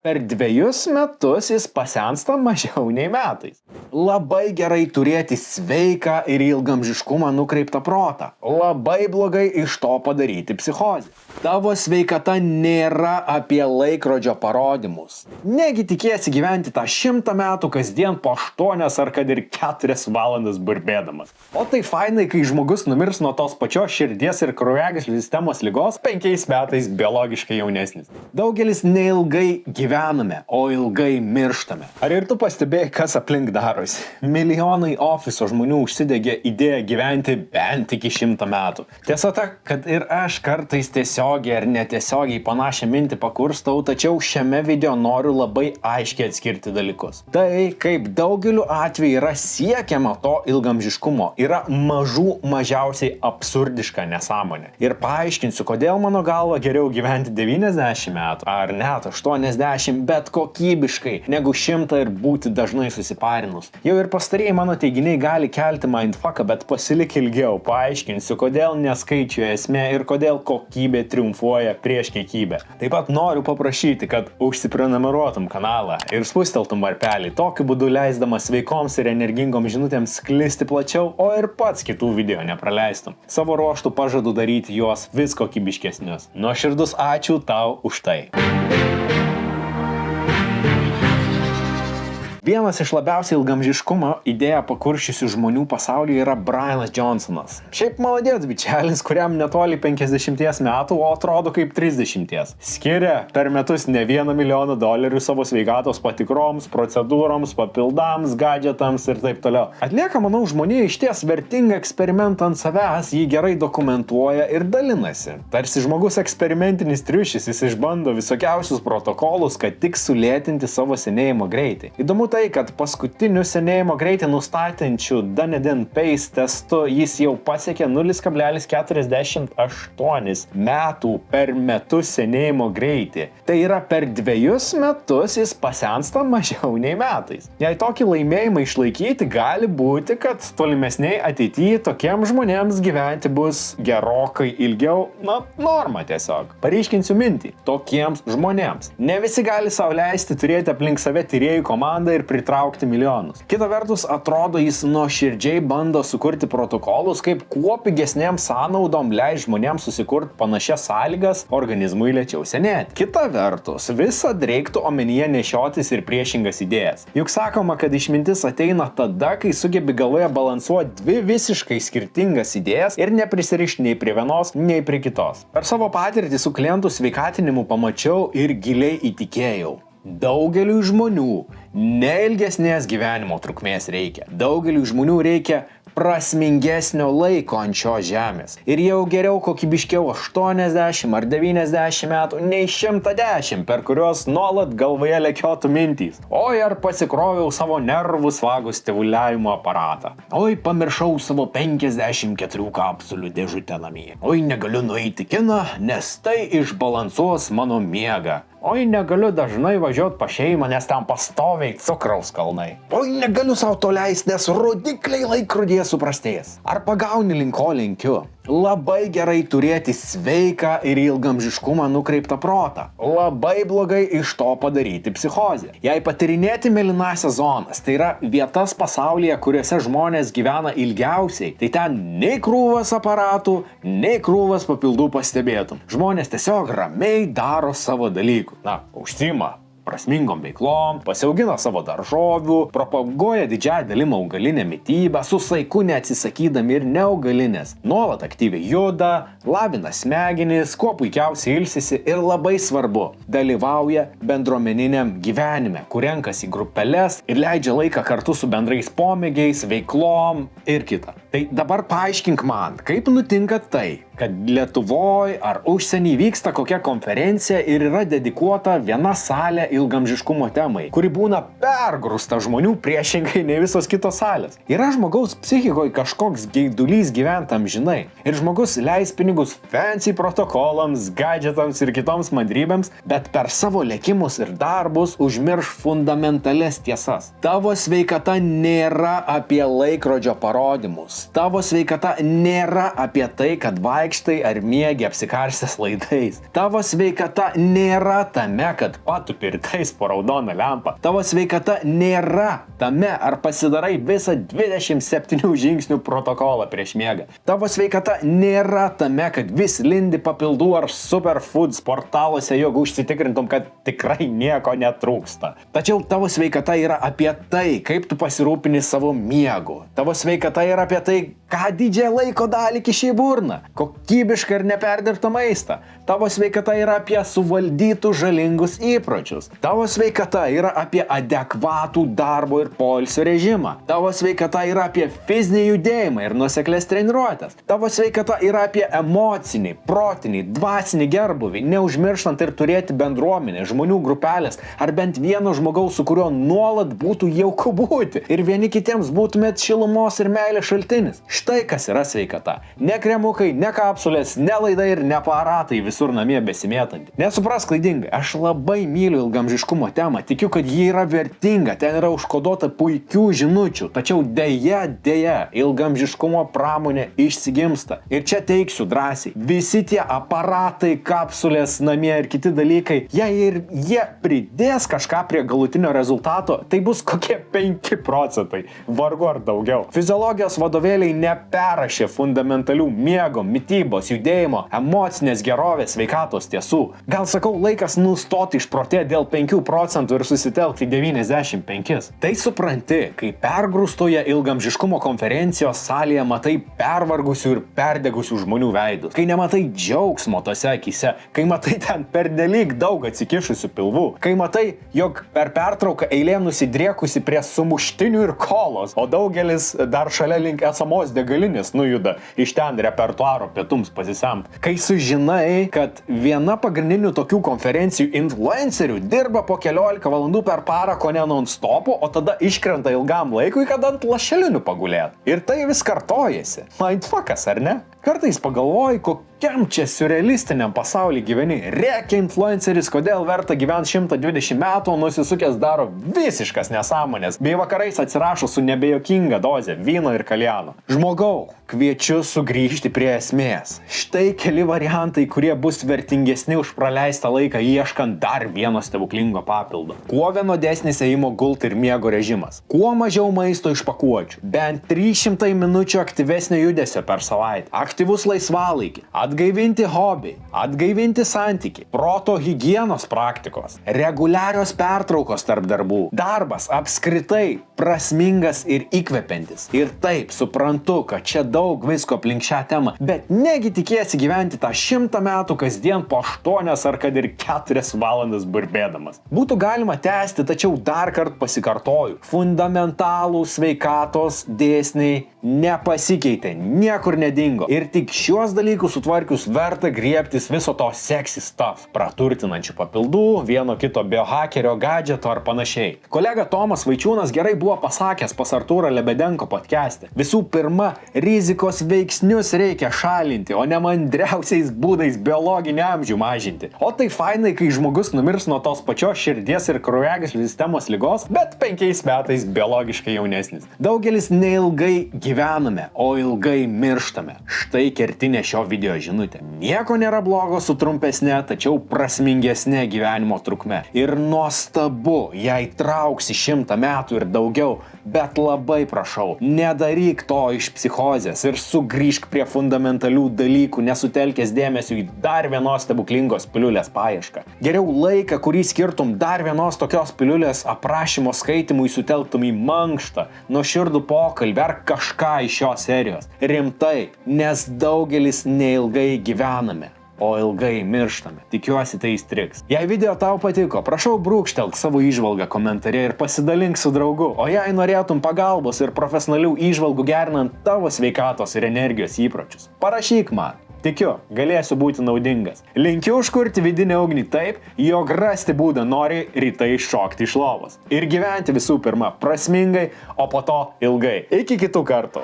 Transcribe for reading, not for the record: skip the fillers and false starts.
Per 2 metus jis pasensta mažiau nei metais. Labai gerai turėti sveiką ir ilgamžiškumą nukreiptą protą. Labai blogai iš to padaryti psichozę. Tavo sveikata nėra apie laikrodžio parodymus. Negi tikiesi gyventi tą 100 metų kasdien po 8 ar kad ir 4 valandas burbėdamas. O tai fainai, kai žmogus numirs nuo tos pačios širdies ir kraujagyslių sistemos ligos 5 metais biologiškai jaunesnis. Daugelis neilgai gyvename, o ilgai mirštame. Ar ir tu pastebėjai, kas aplink darosi? Milijonai ofiso žmonių užsidegė idėją gyventi bent iki 100 metų. Tiesa ta, kad ir aš kartais tiesiogiai ar netiesiogiai panašią mintį pakurstau, tačiau šiame video noriu labai aiškiai atskirti dalykus. Tai, kaip daugeliu atveju yra siekiama to ilgamžiškumo, yra mažiausiai absurdiška nesąmonė. Ir paaiškinsiu, kodėl mano galva geriau gyventi 90 metų, ar net 80, bet kokybiškai, negu 100 ir būti dažnai susiparinus. Jau ir pastarieji mano teiginiai gali kelti mindfucką, bet pasilik ilgiau, paaiškinsiu, kodėl neskaičių esmė ir kodėl kokybė triumfuoja prieš kiekybę. Taip pat noriu paprašyti, kad užsiprenumeruotum kanalą ir spusteltum varpelį, tokiu būdu leisdamas sveikoms ir energigoms žinutėms sklisti plačiau, o ir pats kitų video nepraleistum. Savo ruoštų pažadu daryti juos vis kokybiškesnius. Nuoširdus ačiū tau už tai. Vienas iš labiausiai ilgamžiškumo idėją pakurščiusių žmonių pasaulyje yra Brianas Johnsonas. Šiaip maladėts bičelis, kuriam netoli 50 metų, o atrodo kaip 30. Skiria per metus ne $1 milijoną savo sveikatos patikroms, procedūroms, papildams, gadgetams ir taip toliau. Atlieka, manau, žmonija išties vertingą eksperimentą ant savęs, jį gerai dokumentuoja ir dalinasi. Tarsi žmogus eksperimentinis triušis, jis išbando visokiausius protokolus, kad tik sulėtinti savo senėjimo greitį. Įdomu tai, kad paskutiniu senėjimo greitį nustatančiu Dunedin Pace testu jis jau pasiekė 0,48 metų per metus senėjimo greitį. Tai yra per 2 metus jis pasensta mažiau nei metais. Jei tokį laimėjimą išlaikyti, gali būti, kad tolimesniai ateityje tokiems žmonėms gyventi bus gerokai ilgiau, norma tiesiog. Paryškinsiu mintį. Tokiems žmonėms. Ne visi gali sau leisti turėti aplink save tyrėjų komandą ir pritraukti milijonus. Kita vertus, atrodo, jis nuoširdžiai bando sukurti protokolus, kaip kuo pigesnėm sąnaudom leis žmonėms susikurti panašias sąlygas organizmui lėčiau senėti. Kita vertus, visad reiktų omenyje nešiotis ir priešingas idėjas. Juk sakoma, kad išmintis ateina tada, kai sugebi galvoje balansuoti 2 visiškai skirtingas idėjas ir neprisirišti nei prie vienos, nei prie kitos. Per savo patirtį su klientų sveikatinimu pamačiau ir giliai įtikėjau. Daugeliui žmonių neilgesnės gyvenimo trukmės reikia. Daugeliui žmonių reikia prasmingesnio laiko ant šios žemės. Ir jau geriau kokybiškiau 80 ar 90 metų nei 110, per kuriuos nuolat galvoje lekiotų mintys. Oi, ar pasikroviau savo nervų svagų stimuliavimo aparatą. Oi, pamiršau savo 54 kapsulių dėžutę namie. Oi, negaliu nueiti į kiną, nes tai išbalansuos mano miegą. Oi, negaliu dažnai važiuoti pas šeimą, nes ten pastoviai cukraus kalnai. Oi, negaliu sau to leisti, nes rodikliai laikrodyje suprastės. Ar pagauni link ko lenkiu? Labai gerai turėti sveiką ir ilgamžiškumą nukreiptą protą. Labai blogai iš to padaryti psichozę. Jei patyrinėti mėlynąsias zonas, tai yra vietas pasaulyje, kuriuose žmonės gyvena ilgiausiai, tai ten nei krūvas aparatų, nei krūvas papildų pastebėtum. Žmonės tiesiog ramiai daro savo dalykų. Užsiima prasmingom veiklom, pasiaugina savo daržovių, propaguoja didžiąją dalim augalinę mitybą, su saiku neatsisakydami ir neaugalinės. Nuolat aktyviai juda, lavina smegenis, kuo puikiausiai ilsisi ir labai svarbu, dalyvauja bendruomeniniam gyvenime, kur renkasi į grupeles ir leidžia laiką kartu su bendrais pomėgiais, veiklom ir kita. Tai dabar paaiškink man, kaip nutinka tai, kad Lietuvoje ar užsienį vyksta kokia konferencija ir yra dedikuota viena salė ilgamžiškumo temai, kuri būna pergrūsta žmonių priešingai nei visos kitos salės. Yra žmogaus psichikoje kažkoks geidulys gyventi amžinai ir žmogus leis pinigus fancy protokolams, gadgetams ir kitoms mandrybėms, bet per savo lėkimus ir darbus užmirš fundamentales tiesas. Tavo sveikata nėra apie laikrodžio parodymus. Tavo sveikata nėra apie tai, kad vaikštai ar miegi apsikarstęs laidais. Tavo sveikata nėra tame, kad patupi ir šiltais po raudoną lempą. Tavo sveikata nėra tame, ar pasidarai visą 27 žingsnių protokolą prieš miegą. Tavo sveikata nėra tame, kad vis lindi papildų ar superfoods portaluose, jog užsitikrintum, kad tikrai nieko netrūksta. Tačiau tavo sveikata yra apie tai, kaip tu pasirūpini savo miegu. Tavo sveikata yra apie tai, ką didžiąją laiko dalį kiši į burną, kokybišką ir neperdirbtą maistą. Tavo sveikata yra apie suvaldytų žalingus įpročius. Tavo sveikata yra apie adekvatų darbo ir poilsio režimą. Tavo sveikata yra apie fizinį judėjimą ir nuoseklės treniruotės. Tavo sveikata yra apie emocinį, protinį, dvasinį gerbuvį, neužmirštant ir turėti bendruomenę, žmonių grupelės ar bent vieno žmogaus, su kuriuo nuolat būtų jauku būti ir vieni kitiems būtumėt šilumos ir meilės šaltinis. Štai kas yra sveikata. Ne kremukai, ne kapsulės, ne laidai ir ne aparatai visur namie besimėtantį. Nesuprask klaidingai, aš labai myliu ilgamžiškumo temą, tikiu, kad ji yra vertinga, ten yra užkoduota puikių žinučių, tačiau deja, ilgamžiškumo pramonė išsigimsta. Ir čia teiksiu drąsiai, visi tie aparatai, kapsulės namie ir kiti dalykai, jei jie pridės kažką prie galutinio rezultato, tai bus kokie 5 procentai, vargu ar daugiau. Fiziologijos vadovėliai neperrašė fundamentalių miego, mitybos, judėjimo, emocinės gerovės, sveikatos tiesų. Gal sakau, laikas nustoti išprotėti dėl 5 procentų ir susitelkti 95. Tai supranti, kai pergrūstoje ilgamžiškumo konferencijos salėje matai pervargusių ir perdegusių žmonių veidus, kai nematai džiaugsmo tose akise, kai matai ten pernelyg daug atsikišusių pilvų, kai matai, jog per pertrauką eilė nusidriekusi prie sumuštinių ir kolos, o daugelis dar šalia link esamos degalinės nujuda iš ten repertuaro pietums pasisemt. Kai sužinai, kad viena pagrindinių tokių konferencijų influencerių dirba po 14 valandų per parą kone non-stopu, o tada iškrenta ilgam laikui, kad ant lašelinių pagulėt. Ir tai vis kartojasi. Mindfuckas, ar ne? Kartais pagalvoji, kokiam čia surrealistiniam pasaulyje gyveni. Rėkia influenceris, kodėl verta gyventi 120 metų, nusisukęs daro visiškas nesąmonės, bei vakarais atsirašo su nebejokinga doze vyno ir kaliano. Žmogau, kviečiu sugrįžti prie esmės. Štai keli variantai, kurie bus vertingesni už praleistą laiką ieškant dar vieno stebuklingo papildo. Kuo vienodesnis ėjimo gult ir miego režimas. Kuo mažiau maisto iš pakuočių. Bent 300 minučių aktyvesnio judesio per savaitę. Aktyvus laisvalaikį. Atgaivinti hobiai. Atgaivinti santykiai. Proto higienos praktikos. Reguliarios pertraukos tarp darbų. Darbas apskritai prasmingas ir įkvepiantis. Ir taip, suprantu, kad čia daug visko aplink šią temą, bet negi tikėsi gyventi tą 100 metų kasdien po 8 ar kad ir 4 valandas burbėdamas. Būtų galima tęsti, tačiau dar kart pasikartoju. Fundamentalų sveikatos dėsniai nepasikeitė, niekur nedingo. Ir tik šiuos dalykus sutvarkius verta griebtis viso to sexy stuff, praturtinančių papildų, vieno kito biohakerio, gadžeto ar panašiai. Kolega Tomas Vaičiūnas gerai buvo pasakęs pas Artūrą Lebedenko podcast'e. Visų pirma, rizikos veiksnius reikia šalinti, o ne mandriausiais būdais biologinį amžių mažinti. O tai fainai, kai žmogus numirs nuo tos pačios širdies ir kraujagyslių sistemos ligos, bet 5 metais biologiškai jaunesnis. Daugelis neilgai gyvename, o ilgai mirštame. Štai kertinė šio video žinutė. Nieko nėra blogo su trumpesnė, tačiau prasmingesnė gyvenimo trukme. Ir nuostabu, jei trauksi 100 metų ir daugiau, bet labai prašau, nedaryk to iš psichozės ir sugrįžk prie fundamentalių dalykų, nesutelkęs dėmesio į dar vienos stebuklingos piliulės paiešką. Geriau laiką, kurį skirtum dar vienos tokios piliulės aprašymo skaitimui, sutelktum į mankštą, nuoširdų pokalbį ar kažką iš šios serijos. Rimtai, nes daugelis neilgai gyvename, o ilgai mirštame. Tikiuosi tai įstrigs. Jei video tau patiko, prašau brūkštelk savo įžvalgą komentare ir pasidalink su draugu. O jei norėtum pagalbos ir profesionalių įžvalgų gerinant tavo sveikatos ir energijos įpročius, parašyk man. Tikiu, galėsiu būti naudingas. Linkiu užkurti vidinę ugnį taip, jog rasti būdą nori rytai šokti iš lovos. Ir gyventi visų pirma prasmingai, o po to ilgai. Iki kitų kartų.